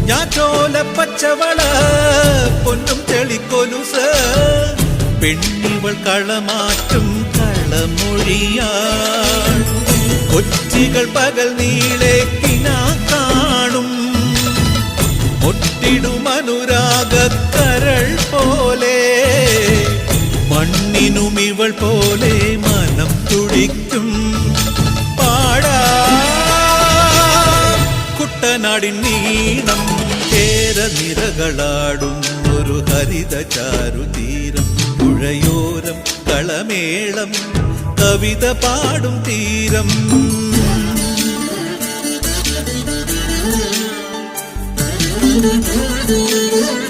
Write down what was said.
ഞാറ്റോല പച്ചവള പൊന്നും തെളിക്കൊലുസ് പെണ്ണിവൾ കളമാറ്റും കളമൊഴിയാൾ കൊച്ചികൾ പകൽ നീളെ കിനാ കാണും ഒട്ടിടും അനുരാഗക്കരൾ പോലെ മണ്ണിനും ഇവൾ പോലെ മനം തുടിക്കും പാടാ കുട്ടനാടിൻ നീണം കേരനിരകളാടും ഒരു ഹരിത ചാരുതീരം പുഴയോരം കളമേളം കവിത പാടും തീരം Thank you.